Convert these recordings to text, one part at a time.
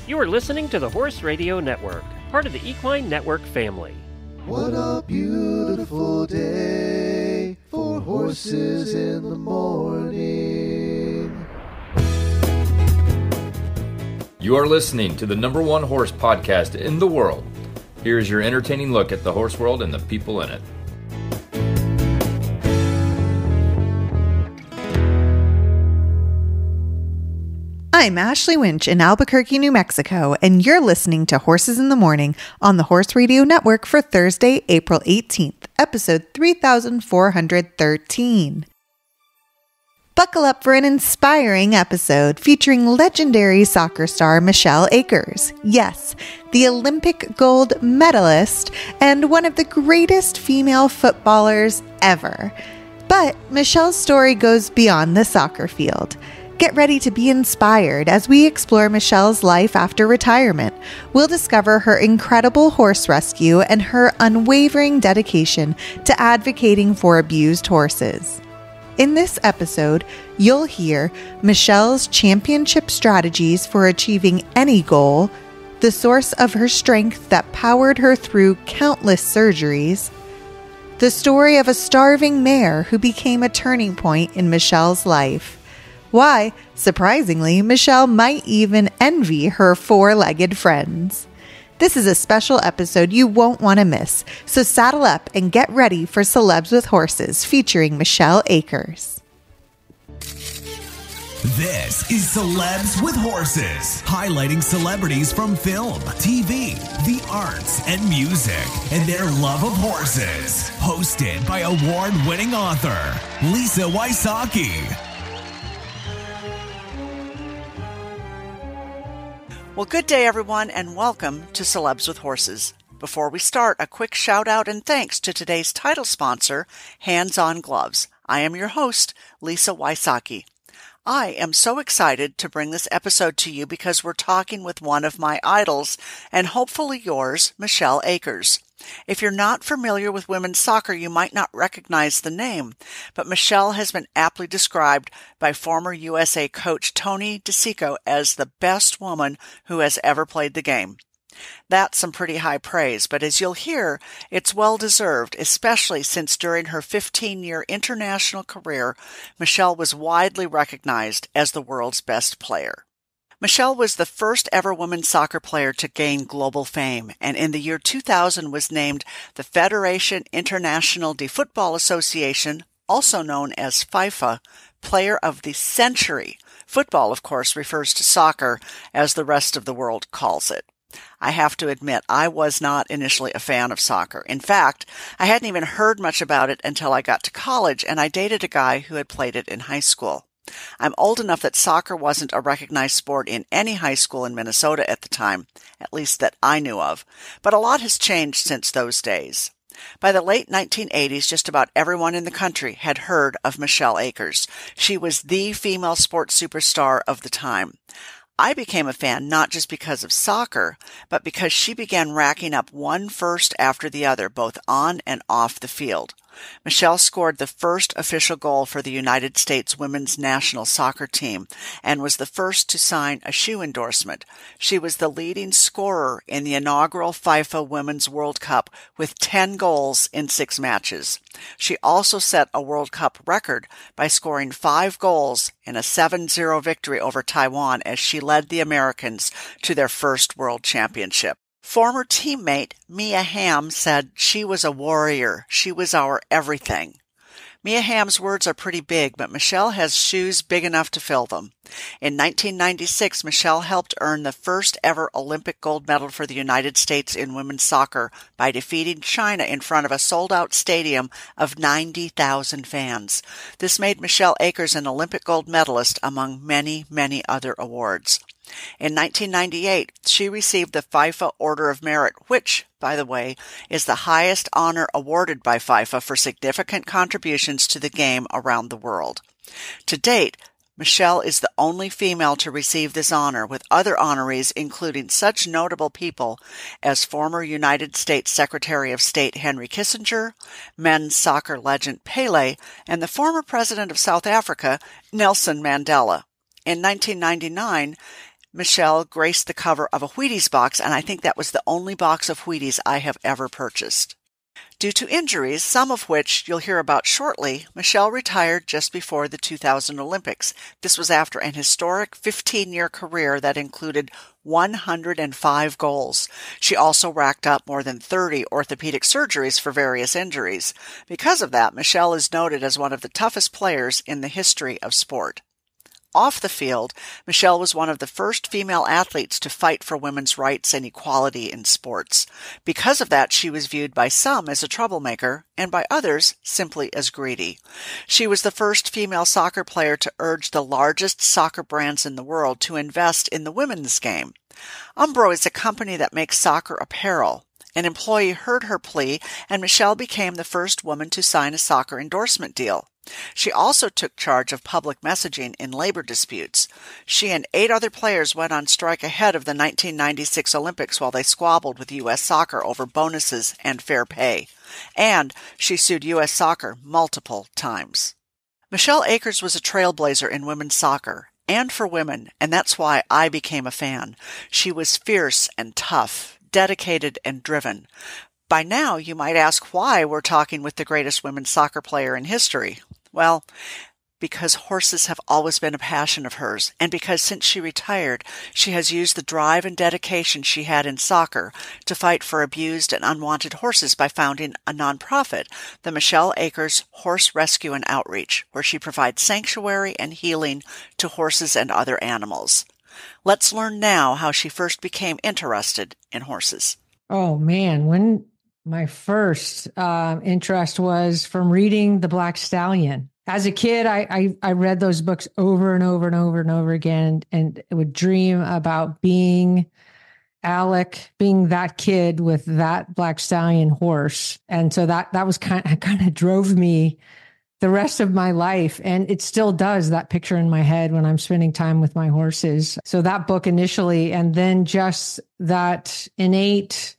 You are listening to the Horse Radio Network, part of the Equine Network family. What a beautiful day for horses in the morning. You are listening to the #1 horse podcast in the world. Here is your entertaining look at the horse world and the people in it. I'm Ashley Winch in Albuquerque, New Mexico, and you're listening to Horses in the Morning on the Horse Radio Network for Thursday, April 18th, episode 3413. Buckle up for an inspiring episode featuring legendary soccer star Michelle Akers. Yes, the Olympic Gold Medalist and one of the greatest female footballers ever. But Michelle's story goes beyond the soccer field. Get ready to be inspired as we explore Michelle's life after retirement. We'll discover her incredible horse rescue and her unwavering dedication to advocating for abused horses. In this episode, you'll hear Michelle's championship strategies for achieving any goal, the source of her strength that powered her through countless surgeries, the story of a starving mare who became a turning point in Michelle's life, why, surprisingly, Michelle might even envy her four-legged friends. This is a special episode you won't want to miss, so saddle up and get ready for Celebs with Horses featuring Michelle Akers. This is Celebs with Horses, highlighting celebrities from film, TV, the arts, and music, and their love of horses. Hosted by award-winning author Lisa Wysocki. Well, good day, everyone, and welcome to Celebs with Horses. Before we start, a quick shout-out and thanks to today's title sponsor, Hands On Gloves. I am your host, Lisa Wysocki. I am so excited to bring this episode to you because we're talking with one of my idols, and hopefully yours, Michelle Akers. If you're not familiar with women's soccer, you might not recognize the name, but Michelle has been aptly described by former USA coach Tony DeSico as the best woman who has ever played the game. That's some pretty high praise, but as you'll hear, it's well-deserved, especially since during her 15-year international career, Michelle was widely recognized as the world's best player. Michelle was the first ever women's soccer player to gain global fame, and in the year 2000 was named the Fédération Internationale de Football Association, also known as FIFA, Player of the Century. Football, of course, refers to soccer, as the rest of the world calls it. I have to admit, I was not initially a fan of soccer. In fact, I hadn't even heard much about it until I got to college, and I dated a guy who had played it in high school. I'm old enough that soccer wasn't a recognized sport in any high school in Minnesota at the time, at least that I knew of, but a lot has changed since those days. By the late 1980s, just about everyone in the country had heard of Michelle Akers. She was the female sports superstar of the time. I became a fan not just because of soccer, but because she began racking up one first after the other, both on and off the field. Michelle scored the first official goal for the United States women's national soccer team and was the first to sign a shoe endorsement. She was the leading scorer in the inaugural FIFA Women's World Cup with 10 goals in 6 matches. She also set a World Cup record by scoring 5 goals in a 7-0 victory over Taiwan as she led the Americans to their first World Championship. Former teammate Mia Hamm said she was a warrior. She was our everything. Mia Hamm's words are pretty big, but Michelle has shoes big enough to fill them. In 1996, Michelle helped earn the first ever Olympic gold medal for the United States in women's soccer by defeating China in front of a sold-out stadium of 90,000 fans. This made Michelle Akers an Olympic gold medalist among many, many other awards. In 1998, she received the FIFA Order of Merit, which, by the way, is the highest honor awarded by FIFA for significant contributions to the game around the world. To date, Michelle is the only female to receive this honor, with other honorees including such notable people as former United States Secretary of State Henry Kissinger, men's soccer legend Pele, and the former president of South Africa, Nelson Mandela. In 1999, Michelle graced the cover of a Wheaties box, and I think that was the only box of Wheaties I have ever purchased. Due to injuries, some of which you'll hear about shortly, Michelle retired just before the 2000 Olympics. This was after an historic 15-year career that included 105 goals. She also racked up more than 30 orthopedic surgeries for various injuries. Because of that, Michelle is noted as one of the toughest players in the history of sport. Off the field, Michelle was one of the first female athletes to fight for women's rights and equality in sports. Because of that, she was viewed by some as a troublemaker, and by others simply as greedy. She was the first female soccer player to urge the largest soccer brands in the world to invest in the women's game. Umbro is a company that makes soccer apparel. An employee heard her plea, and Michelle became the first woman to sign a soccer endorsement deal. She also took charge of public messaging in labor disputes. She and 8 other players went on strike ahead of the 1996 Olympics while they squabbled with U.S. Soccer over bonuses and fair pay. And she sued U.S. Soccer multiple times. Michelle Akers was a trailblazer in women's soccer, and for women, and that's why I became a fan. She was fierce and tough, dedicated and driven. By now, you might ask why we're talking with the greatest women's soccer player in history. Well, because horses have always been a passion of hers, and because since she retired, she has used the drive and dedication she had in soccer to fight for abused and unwanted horses by founding a nonprofit, the Michelle Akers Horse Rescue and Outreach, where she provides sanctuary and healing to horses and other animals. Let's learn now how she first became interested in horses. Oh, man. When my first interest was from reading The Black Stallion. As a kid, I read those books over and over and over and over again, and would dream about being Alec, being that kid with that Black Stallion horse. And so that was kind of drove me the rest of my life. And it still does, that picture in my head when I'm spending time with my horses. So that book initially, and then just that innate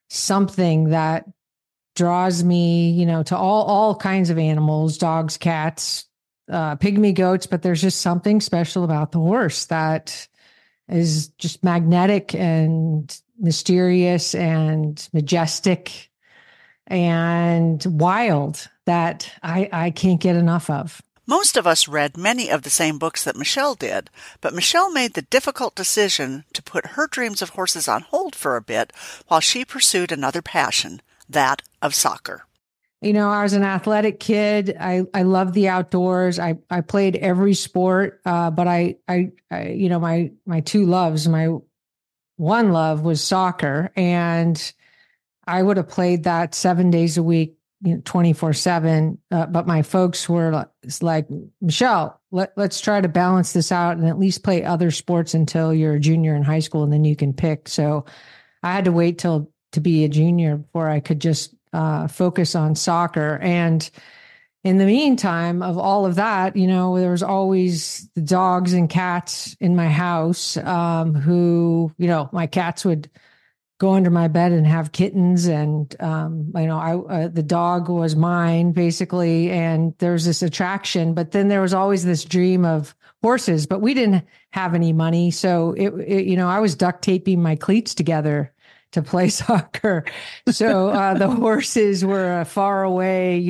something that draws me, to all kinds of animals, dogs, cats, pygmy goats, but there's just something special about the horse that is just magnetic and mysterious and majestic and wild that I can't get enough of. Most of us read many of the same books that Michelle did, but Michelle made the difficult decision to put her dreams of horses on hold for a bit while she pursued another passion, that of soccer. I was an athletic kid. I loved the outdoors. I played every sport, but I my two loves, my one love was soccer, and I would have played that 7 days a week, 24/7. But my folks were like, Michelle, let's try to balance this out and at least play other sports until you're a junior in high school, and then you can pick. So I had to wait to be a junior before I could just focus on soccer. And in the meantime of all of that, there was always the dogs and cats in my house who, my cats would go under my bed and have kittens. And, the dog was mine basically. And there's this attraction, but then there was always this dream of horses, but we didn't have any money. So I was duct taping my cleats together to play soccer. So the horses were a far away,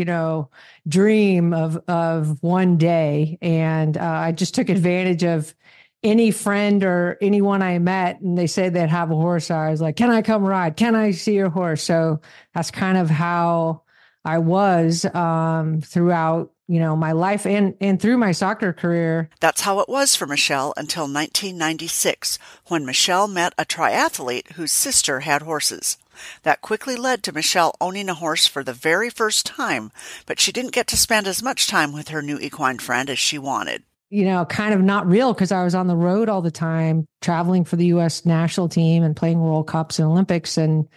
dream of one day. And I just took advantage of any friend or anyone I met, and they said they'd have a horse. I was like, can I come ride? Can I see your horse? So that's kind of how I was throughout, my life and through my soccer career. That's how it was for Michelle until 1996, when Michelle met a triathlete whose sister had horses. That quickly led to Michelle owning a horse for the very first time, but she didn't get to spend as much time with her new equine friend as she wanted. Kind of not real, because I was on the road all the time, traveling for the U.S. national team and playing World Cups and Olympics. And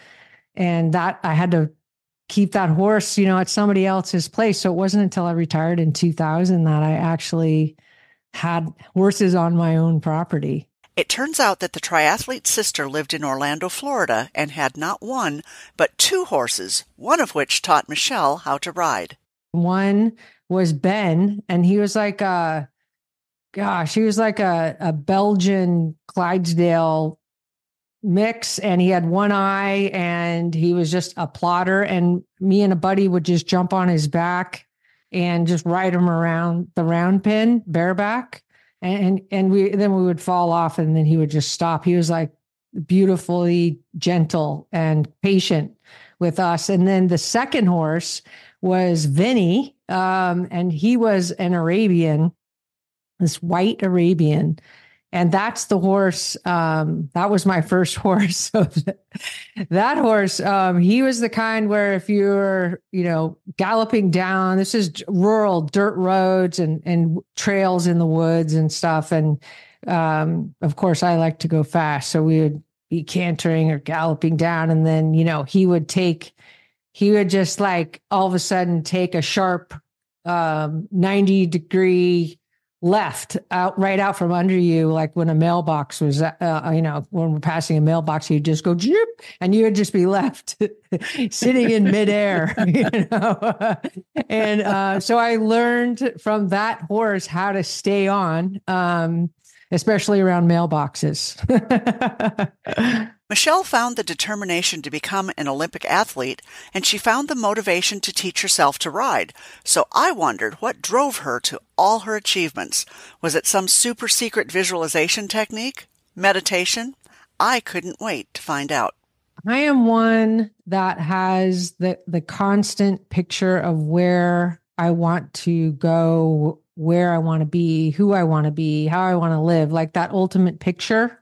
that I had to keep that horse, at somebody else's place. So it wasn't until I retired in 2000 that I actually had horses on my own property. It turns out that the triathlete's sister lived in Orlando, Florida, and had not one, but 2 horses, one of which taught Michelle how to ride. One was Ben, and he was like gosh, he was like a Belgian Clydesdale mix, and he had one eye, and he was just a plotter. And me and a buddy would just jump on his back and just ride him around the round pen bareback. And we would fall off, and then he would just stop. He was like beautifully gentle and patient with us. And then the second horse was Vinny, and he was an Arabian, this white Arabian. And that's the horse. That was my first horse. So that horse, he was the kind where if you're, galloping down, this is rural dirt roads and trails in the woods and stuff. And of course, I like to go fast. So we would be cantering or galloping down. And then, he would just like all of a sudden take a sharp 90-degree left right out from under you, like when a mailbox was, when we're passing a mailbox, you'd just go, zoop, and you would just be left sitting in midair, And so I learned from that horse how to stay on, especially around mailboxes. Michelle found the determination to become an Olympic athlete, and she found the motivation to teach herself to ride. So I wondered what drove her to all her achievements. Was it some super secret visualization technique? Meditation? I couldn't wait to find out. I am one that has the constant picture of where I want to go, where I want to be, who I want to be, how I want to live, like that ultimate picture.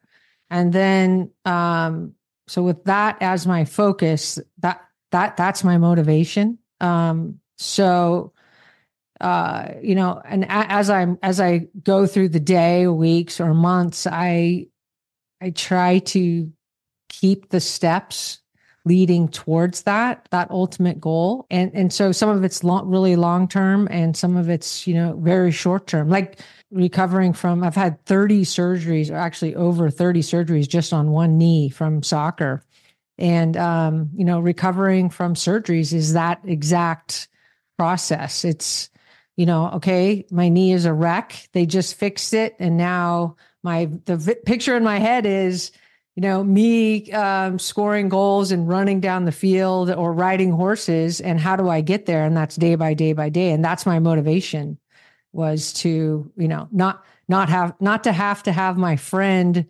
And then, so with that as my focus, that's my motivation. And as I go through the day, weeks or months, I try to keep the steps leading towards that ultimate goal. And so some of it's really long-term and some of it's, very short-term, like recovering from, I've had 30 surgeries, or actually over 30 surgeries just on one knee from soccer. And, recovering from surgeries is that exact process. It's, okay, my knee is a wreck. They just fixed it. And now the picture in my head is, me scoring goals and running down the field or riding horses. And how do I get there? And that's day by day by day. And that's my motivation, was to, not to have my friend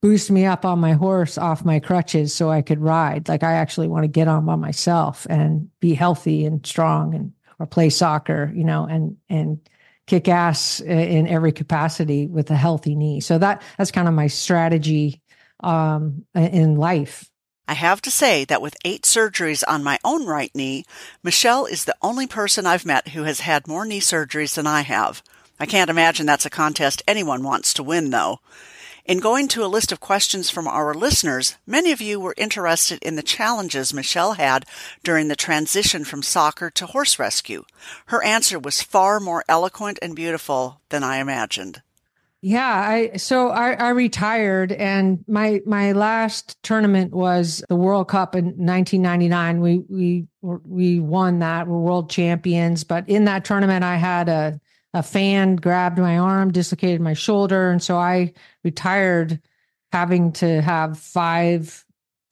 boost me up on my horse off my crutches so I could ride. Like, I actually want to get on by myself and be healthy and strong or play soccer, and kick ass in every capacity with a healthy knee. So that's kind of my strategy in life. I have to say that with 8 surgeries on my own right knee, Michelle is the only person I've met who has had more knee surgeries than I have. I can't imagine that's a contest anyone wants to win, though. In going to a list of questions from our listeners, many of you were interested in the challenges Michelle had during the transition from soccer to horse rescue. Her answer was far more eloquent and beautiful than I imagined. Yeah, I retired, and my last tournament was the World Cup in 1999. We won that. We're world champions. But in that tournament, I had a fan grabbed my arm, dislocated my shoulder, and so I retired, having to have 5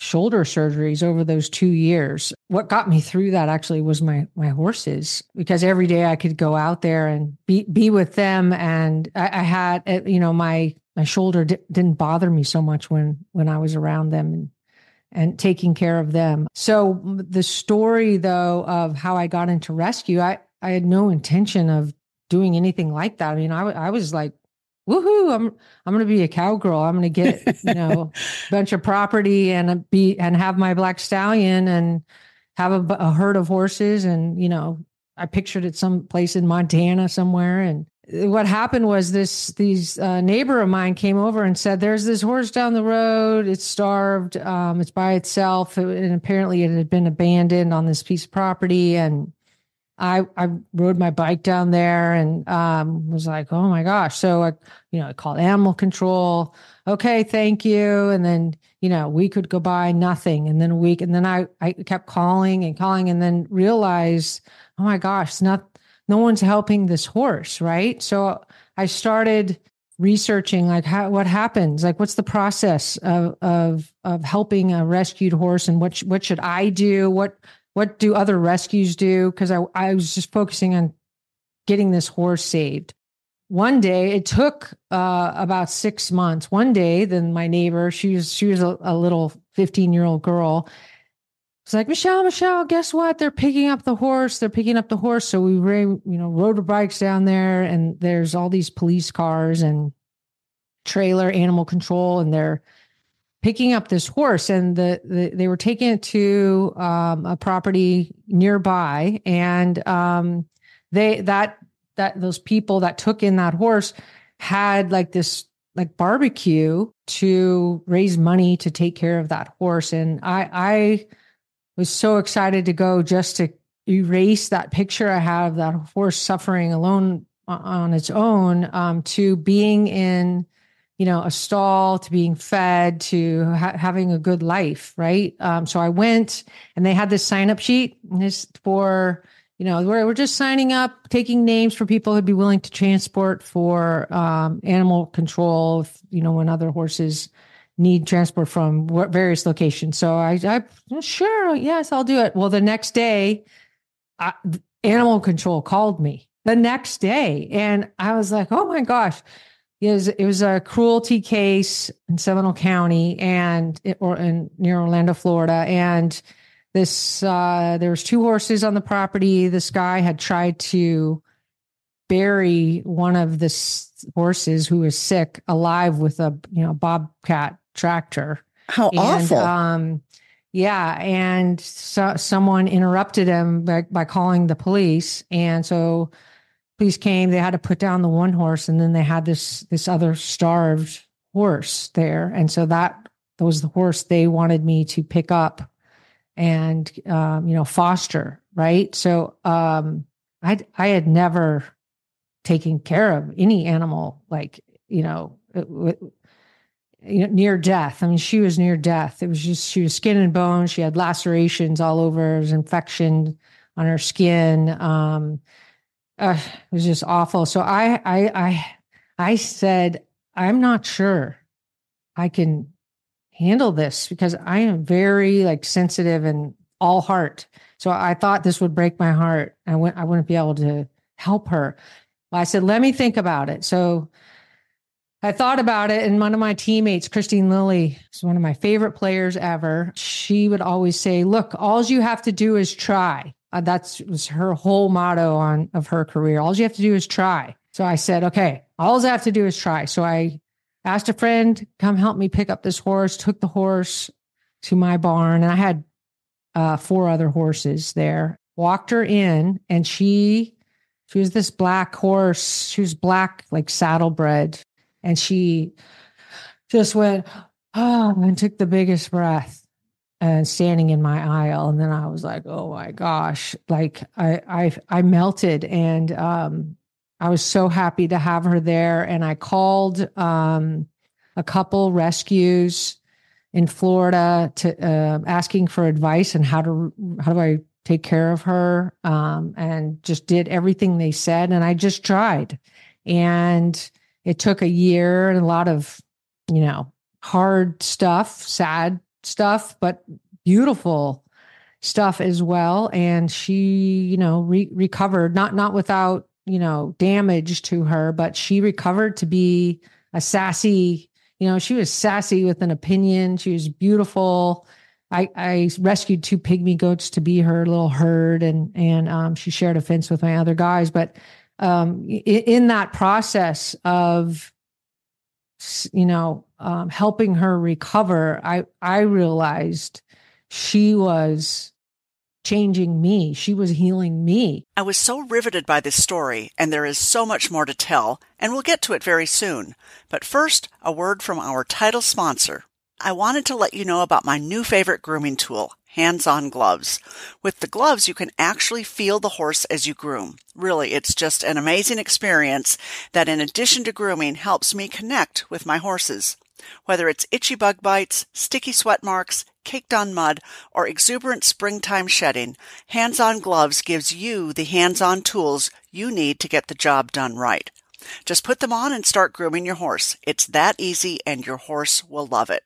shoulder surgeries over those 2 years. What got me through that actually was my horses, because every day I could go out there and be with them. And I had, my shoulder didn't bother me so much when I was around them and taking care of them. So the story, though, of how I got into rescue, I had no intention of doing anything like that. I mean, I was like, woohoo, I'm going to be a cowgirl. I'm going to get, a bunch of property and have my black stallion and have a herd of horses. And, I pictured it someplace in Montana somewhere. And what happened was these neighbor of mine came over and said, there's this horse down the road. It's starved. It's by itself. And apparently it had been abandoned on this piece of property. And I rode my bike down there and was like, oh my gosh. So I called animal control. Okay, thank you. And then, we could go by, nothing. And then a week. And then I kept calling and then realized, oh my gosh, no one's helping this horse. Right. So I started researching like what happens, like what's the process of helping a rescued horse, and what should I do? What do other rescues do? Because I was just focusing on getting this horse saved. One day, it took about 6 months. One day, then my neighbor, she was a little 15-year-old girl. It's like, Michelle, guess what? They're picking up the horse. So we rode our bikes down there, and there's all these police cars and trailer animal control, and they're picking up this horse, and they were taking it to a property nearby, and those people that took in that horse had like this like barbecue to raise money to take care of that horse. And I was so excited to go just to erase that picture I have of that horse suffering alone on its own, to being in, a stall, to being fed, to having a good life. Right. So I went, and they had this sign up sheet, and this for, we're just signing up, taking names for people who'd be willing to transport for animal control, when other horses need transport from various locations. So I sure, yes, I'll do it. Well, the next day, animal control called me the next day, and I was like, oh my gosh. It was a cruelty case in Seminole County near Orlando, Florida. And there was 2 horses on the property. This guy had tried to bury one of the horses who was sick alive with a, bobcat tractor. How awful. Yeah. And so someone interrupted him by calling the police. And so police came, they had to put down the one horse, and then they had this other starved horse there. And so that was the horse they wanted me to pick up and, foster. Right. So, I had never taken care of any animal, like, near death. I mean, she was near death. It was just, she was skin and bone. She had lacerations all over. There was infection on her skin. It was just awful. So I said, I'm not sure I can handle this, because I am very sensitive and all heart. So I thought this would break my heart. I wouldn't be able to help her. Well, I said, let me think about it. So I thought about it, and one of my teammates, Christine Lilly, is one of my favorite players ever. She would always say, look, all you have to do is try. That was her whole motto of her career. All you have to do is try. So I said, okay, all I have to do is try. So I asked a friend, come help me pick up this horse, took the horse to my barn. And I had 4 other horses there, walked her in, and she was this black horse. She was black, like saddlebred. And she just went, and took the biggest breath. And standing in my aisle. And then I was like, oh my gosh, I melted. And I was so happy to have her there. And I called a couple rescues in Florida to asking for advice on how do I take care of her, and just did everything they said. And I just tried. And it took a year and a lot of, hard stuff, sad stuff, but beautiful stuff as well. And she, recovered, not without, damage to her, but she recovered to be a sassy, she was sassy with an opinion. She was beautiful. I rescued 2 pygmy goats to be her little herd, and she shared a fence with my other guys. But in that process of, helping her recover, I realized she was changing me. She was healing me. I was so riveted by this story, and there is so much more to tell, and we'll get to it very soon. But first, a word from our title sponsor. I wanted to let you know about my new favorite grooming tool, hands-on gloves. With the gloves, you can actually feel the horse as you groom. Really, it's just an amazing experience that, in addition to grooming, helps me connect with my horses. Whether it's itchy bug bites, sticky sweat marks, caked on mud, or exuberant springtime shedding, hands-on gloves gives you the hands-on tools you need to get the job done right. Just put them on and start grooming your horse. It's that easy, and your horse will love it.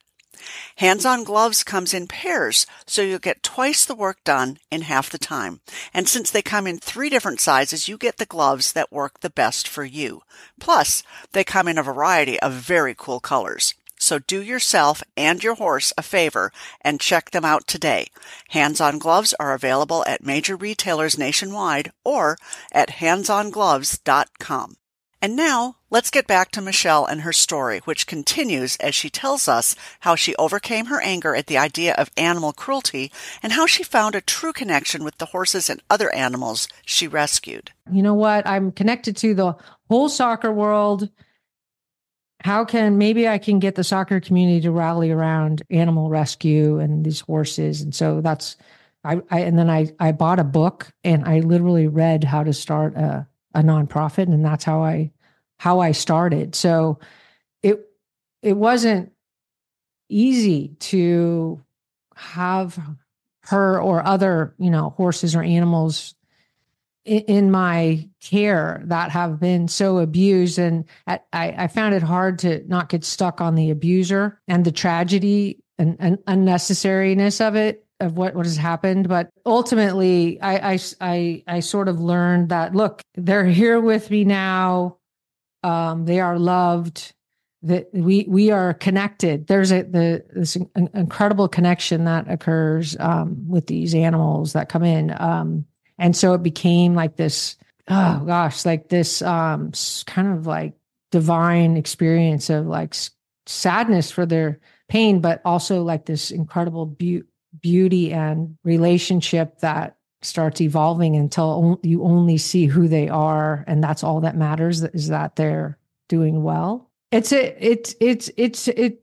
Hands-on Gloves comes in pairs, so you'll get twice the work done in half the time. And since they come in 3 different sizes, you get the gloves that work the best for you. Plus, they come in a variety of very cool colors. So do yourself and your horse a favor and check them out today. Hands-on Gloves are available at major retailers nationwide or at handsongloves.com. And now, let's get back to Michelle and her story, which continues as she tells us how she overcame her anger at the idea of animal cruelty and how she found a true connection with the horses and other animals she rescued. You know what? I'm connected to the whole soccer world. Maybe I can get the soccer community to rally around animal rescue and these horses. And so I bought a book and I literally read how to start a nonprofit, and that's how I started. So it wasn't easy to have her or other, horses or animals in my care that have been so abused. And I found it hard to not get stuck on the abuser and the tragedy and unnecessariness of it, of what has happened. But ultimately, I sort of learned that, look, they're here with me now. They are loved. That we are connected. There's this incredible connection that occurs with these animals that come in. And so it became like this, like this kind of like divine experience of like sadness for their pain, but also like this incredible beauty and relationship that starts evolving until you only see who they are, and that's all that matters, is that they're doing well. It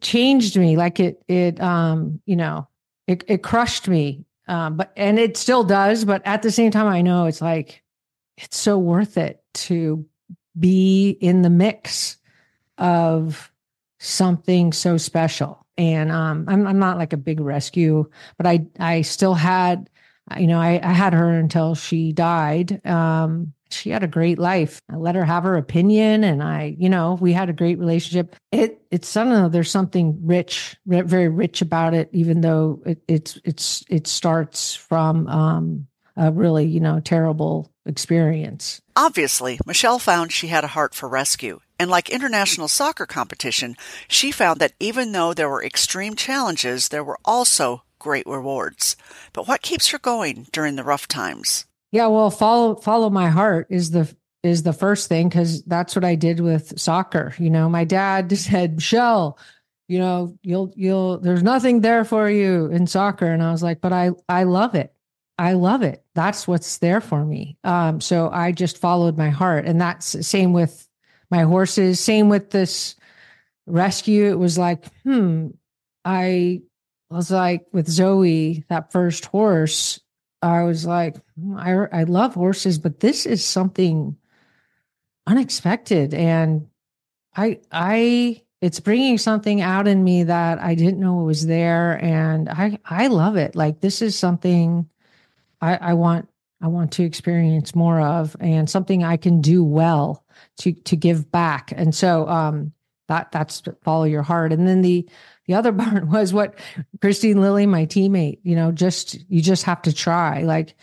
changed me. Like it crushed me. And it still does, but at the same time, I know it's like, it's so worth it to be in the mix of something so special. And I'm not like a big rescue, but I still had, I had her until she died. She had a great life. I let her have her opinion, and we had a great relationship. It's I don't know, there's something rich, very rich about it, even though it starts from a really, terrible experience. Obviously, Michelle found she had a heart for rescue. And like international soccer competition, she found that even though there were extreme challenges, there were also great rewards. But what keeps her going during the rough times? Yeah, well, follow my heart is the first thing, because that's what I did with soccer. My dad said, Michelle, you'll there's nothing there for you in soccer. And I was like, but I love it. I love it. That's what's there for me. So I just followed my heart. And that's the same with my horses, same with this rescue. It was like, I was like with Zoe, that first horse, I was like, I love horses, but this is something unexpected. And it's bringing something out in me that I didn't know was there. And I love it. Like, this is something I want to experience more of, and something I can do well to give back. And so, that's follow your heart. And then the other part was what Christine Lilly, my teammate, you just have to try. Like,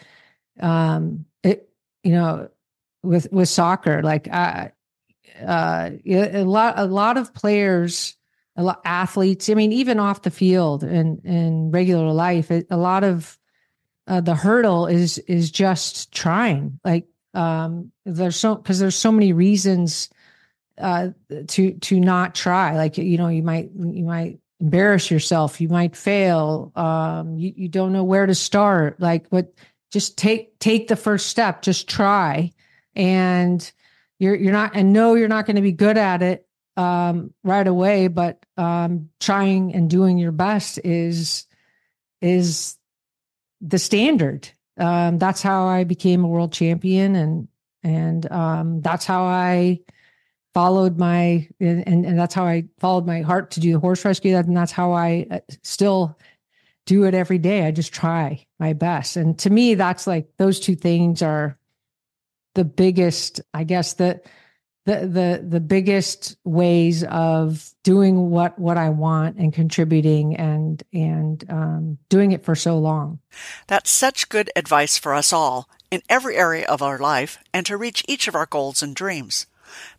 with soccer, like, a lot of players, athletes, I mean, even off the field and in regular life, a lot of the hurdle is just trying. Like, there's so many reasons to not try. Like, you might embarrass yourself, you might fail, you don't know where to start. Like, but just take the first step, just try. And you're not going to be good at it right away, but trying and doing your best is the standard. That's how I became a world champion, and that's how I followed and that's how I followed my heart to do the horse rescue. And that's how I still do it every day. I just try my best. And to me, that's like, those two things are the biggest, I guess, the the biggest ways of doing what I want and contributing and doing it for so long. That's such good advice for us all in every area of our life and to reach each of our goals and dreams.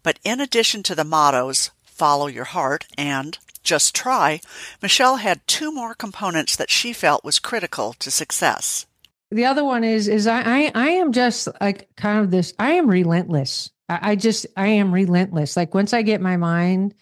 But in addition to the mottos, follow your heart and just try, Michelle had two more components that she felt was critical to success. The other one is I am just like kind of this, I am relentless. I am relentless. Like once I get my mind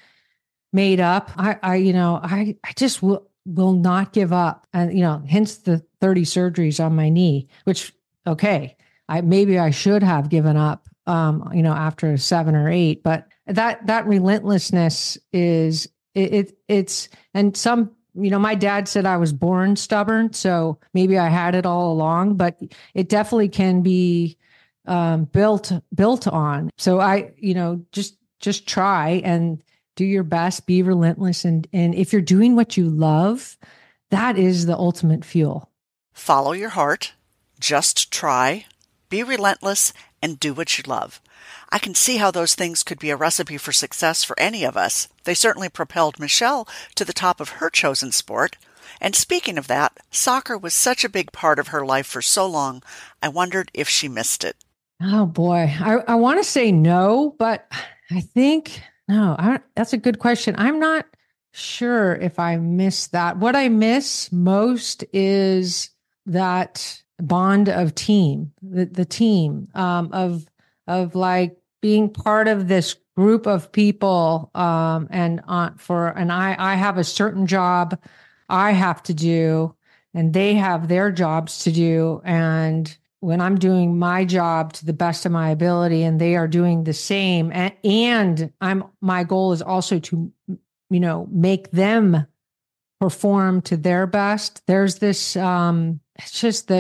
made up, I just will not give up. And, hence the 30 surgeries on my knee, which, okay, maybe I should have given up, after 7 or 8, but that relentlessness is it's, and some, my dad said I was born stubborn, so maybe I had it all along, but it definitely can be built on. So I, just try and do your best, be relentless. And if you're doing what you love, that is the ultimate fuel. Follow your heart, just try, be relentless, and do what you love. I can see how those things could be a recipe for success for any of us. They certainly propelled Michelle to the top of her chosen sport. And speaking of that, soccer was such a big part of her life for so long, I wondered if she missed it. Oh boy, I want to say no, but I think no. That's a good question. I'm not sure if I miss that. What I miss most is that bond of team, the team of like being part of this group of people. I have a certain job I have to do, and they have their jobs to do, and when I'm doing my job to the best of my ability and they are doing the same, and my goal is also to, make them perform to their best. There's this, it's just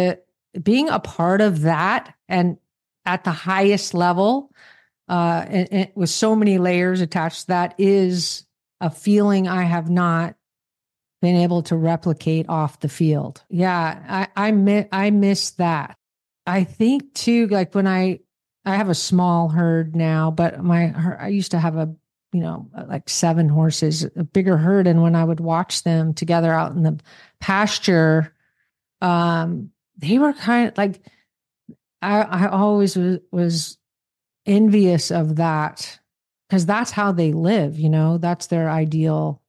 being a part of that and at the highest level, and with so many layers attached to that is a feeling I have not been able to replicate off the field. Yeah, I miss that. I think too, like when I have a small herd now, but I used to have like 7 horses, a bigger herd. And when I would watch them together out in the pasture, they were kind of like, I always was envious of that because that's how they live, that's their ideal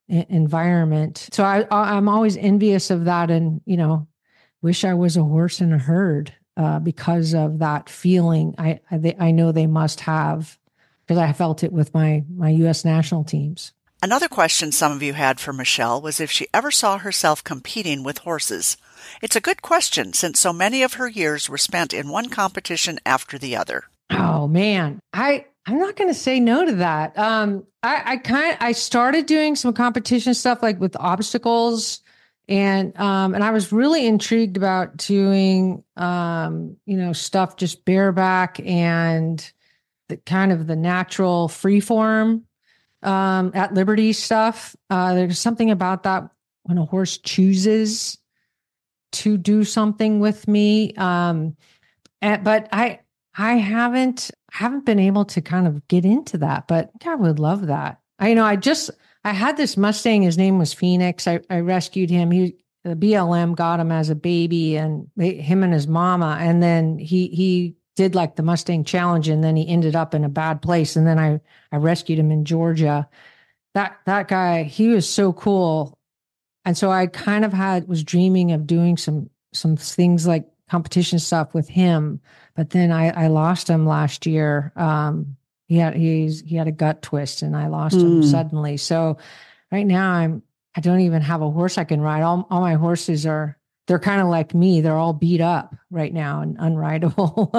environment. So I'm always envious of that. And, wish I was a horse in a herd because of that feeling. I know they must have, because I felt it with my U.S. national teams. Another question some of you had for Michelle was if she ever saw herself competing with horses. It's a good question since so many of her years were spent in one competition after the other. Oh man, I'm not going to say no to that. I started doing some competition stuff like with obstacles. And I was really intrigued about doing, stuff just bareback and the kind of the natural free form, at Liberty stuff. There's something about that when a horse chooses to do something with me. But I haven't been able to kind of get into that, but I would love that. I had this Mustang. His name was Phoenix. I rescued him. The BLM got him as a baby, and him and his mama. And then he did like the Mustang Challenge, and then he ended up in a bad place. And then I rescued him in Georgia. That guy, he was so cool. And so I kind of was dreaming of doing some things like competition stuff with him. But then I lost him last year. He had a gut twist, and I lost him suddenly. So right now I don't even have a horse I can ride. All my horses they're kind of like me. They're all beat up right now and unrideable.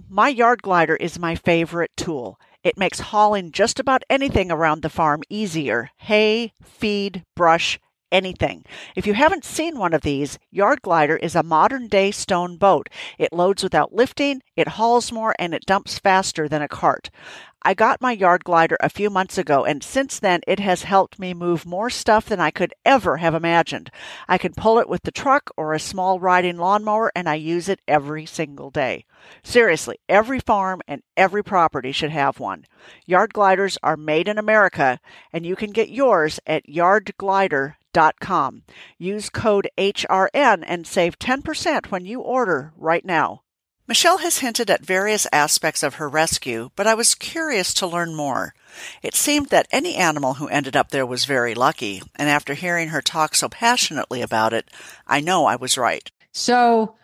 My yard glider is my favorite tool. It makes hauling just about anything around the farm easier. Hay, feed, brush, anything. If you haven't seen one of these, Yard Glider is a modern-day stone boat. It loads without lifting, it hauls more, and it dumps faster than a cart. I got my yard glider a few months ago, and since then it has helped me move more stuff than I could ever have imagined. I can pull it with the truck or a small riding lawnmower, and I use it every single day. Seriously, every farm and every property should have one. Yard gliders are made in America, and you can get yours at yardglider.com. Use code HRN and save 10% when you order right now. Michelle has hinted at various aspects of her rescue, but I was curious to learn more. It seemed that any animal who ended up there was very lucky, and after hearing her talk so passionately about it, I know I was right. So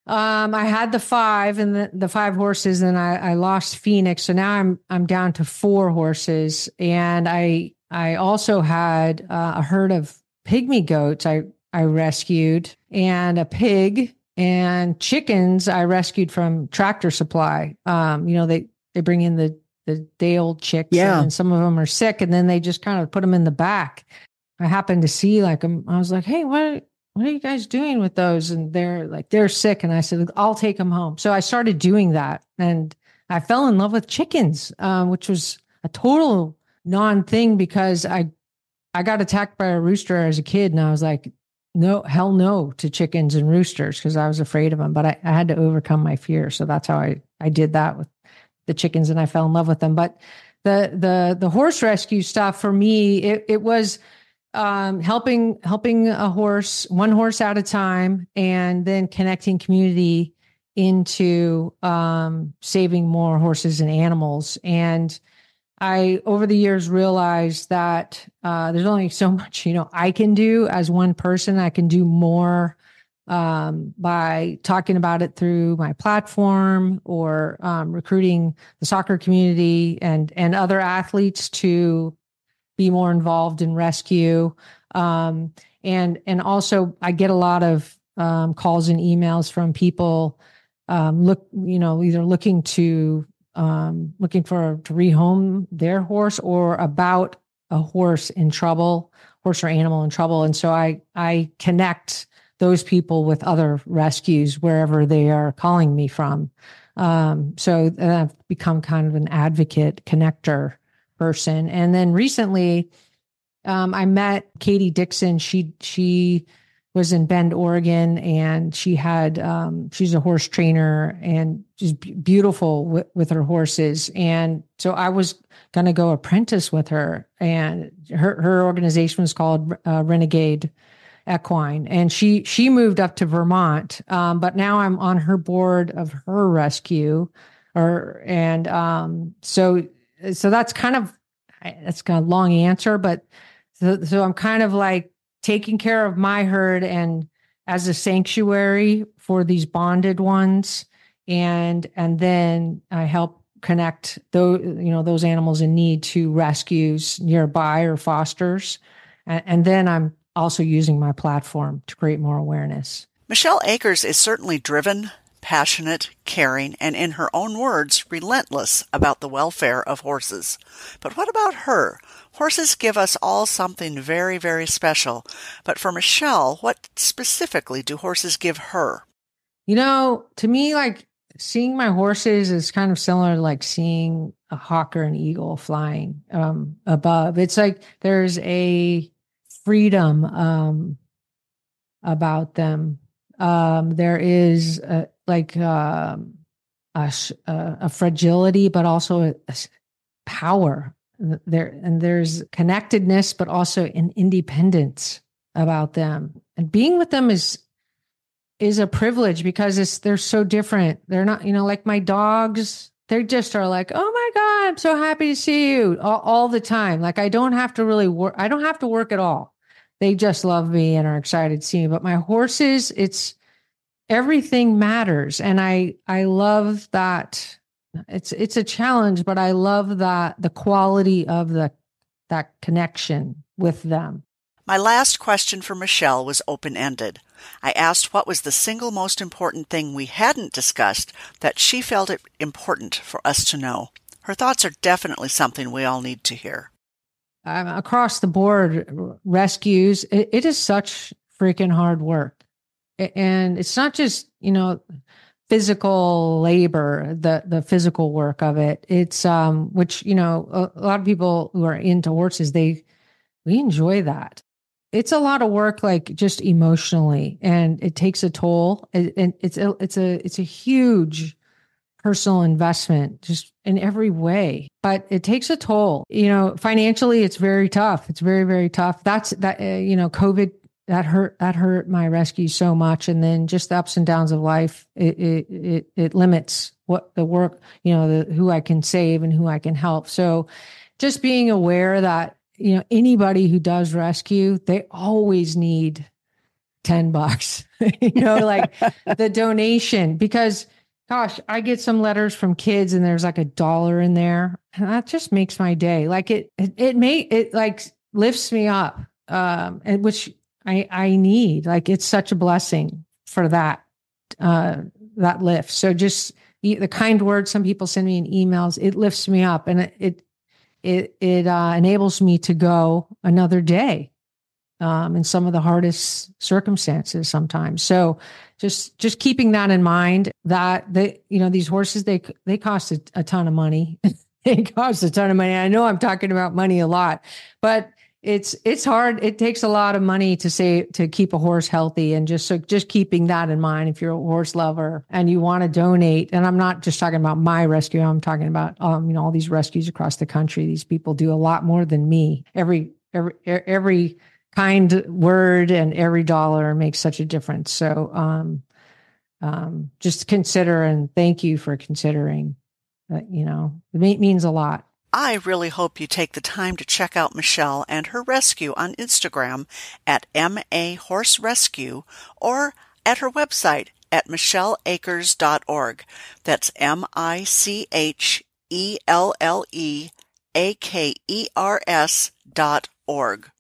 I had the 5 and the 5 horses, and I lost Phoenix. So now I'm down to 4 horses, and I also had a herd of pygmy goats I rescued, and a pig. And chickens I rescued from Tractor Supply. They bring in the day-old chicks, and some of them are sick, and then they just kind of put them in the back. I happened to see I was like, hey, what are you guys doing with those? And they're sick. And I said, I'll take them home. So I started doing that, and I fell in love with chickens, which was a total non-thing because I got attacked by a rooster as a kid, and I was like, no, hell no to chickens and roosters because I was afraid of them, but I had to overcome my fear. So that's how I did that with the chickens, and I fell in love with them. But the horse rescue stuff for me, it was helping a horse, one horse at a time, and then connecting community into saving more horses and animals. And I, over the years, realized that there's only so much, I can do as one person. I can do more by talking about it through my platform or recruiting the soccer community and other athletes to be more involved in rescue. And also I get a lot of calls and emails from people either looking to rehome their horse or about a horse or animal in trouble. And so I connect those people with other rescues wherever they are calling me from. So I've become kind of an advocate connector person. And then recently, I met Katie Dixon. She was in Bend, Oregon, and she's a horse trainer and just beautiful with her horses. And so I was going to go apprentice with her, and her organization was called Renegade Equine. And she moved up to Vermont. But now I'm on her board of her rescue so that's kind of a long answer, but so I'm kind of like taking care of my herd and as a sanctuary for these bonded ones. And then I help connect those animals in need to rescues nearby or fosters. And then I'm also using my platform to create more awareness. Michelle Akers is certainly driven, passionate, caring, and in her own words, relentless about the welfare of horses. But what about her? Horses give us all something very, very special. But for Michelle, what specifically do horses give her? To me, like seeing my horses is kind of similar to like seeing a hawk or an eagle flying above. It's like there's a freedom about them. There is a fragility, but also a power. There's connectedness, but also an independence about them. And being with them is a privilege because they're so different. They're not, like my dogs. They just are like, oh my God, I'm so happy to see you all the time. Like I don't have to really work. I don't have to work at all. They just love me and are excited to see me. But my horses, everything matters. And I love that. It's a challenge, but I love that the quality of that connection with them. My last question for Michelle was open-ended. I asked what was the single most important thing we hadn't discussed that she felt it important for us to know. Her thoughts are definitely something we all need to hear. Across the board, rescues, it is such freaking hard work. And it's not just, physical labor, the physical work of it. It's which, you know, a lot of people who are into horses, we enjoy that. It's a lot of work, like just emotionally, and it takes a toll. And it's a huge personal investment just in every way, but it takes a toll. You know, financially, it's very tough. It's very, very tough. You know, COVID, that hurt my rescue so much. And then just the ups and downs of life, it limits what the work, you know, who I can save and who I can help. So just being aware that, you know, anybody who does rescue, they always need $10, you know, like the donation, because gosh, I get some letters from kids and there's like $1 in there. And that just makes my day. Like it like lifts me up. And which I need. Like it's such a blessing for that lift. So just the kind words some people send me in emails, it lifts me up, and it enables me to go another day in some of the hardest circumstances sometimes. So just keeping that in mind, that you know, these horses, they cost a ton of money. They cost a ton of money. I know I'm talking about money a lot, but it's hard. It takes a lot of money to keep a horse healthy, and just keeping that in mind. If you're a horse lover and you want to donate, and I'm not just talking about my rescue, I'm talking about you know, all these rescues across the country. These people do a lot more than me. Every kind word and every dollar makes such a difference. So just consider, and thank you for considering. You know, it means a lot. I really hope you take the time to check out Michelle and her rescue on Instagram at MA Horse Rescue, or at her website at michelleakers.org. That's MICHELLEAKERS.org.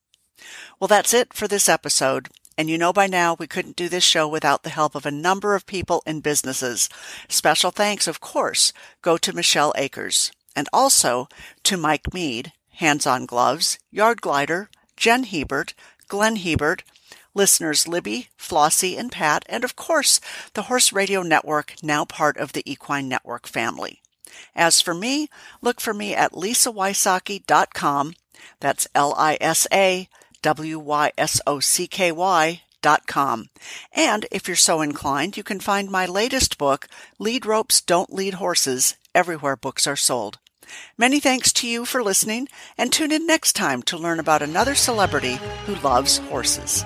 Well, that's it for this episode. And you know by now we couldn't do this show without the help of a number of people and businesses. Special thanks, of course, go to Michelle Akers. And also to Mike Mead, Hands on Gloves, Yard Glider, Jen Hebert, Glenn Hebert, listeners Libby, Flossie, and Pat, and of course, the Horse Radio Network, now part of the Equine Network family. As for me, look for me at lisawysocki.com. That's LISAWYSOCKY.com. And if you're so inclined, you can find my latest book, Lead Ropes Don't Lead Horses, everywhere books are sold. Many thanks to you for listening, and tune in next time to learn about another celebrity who loves horses.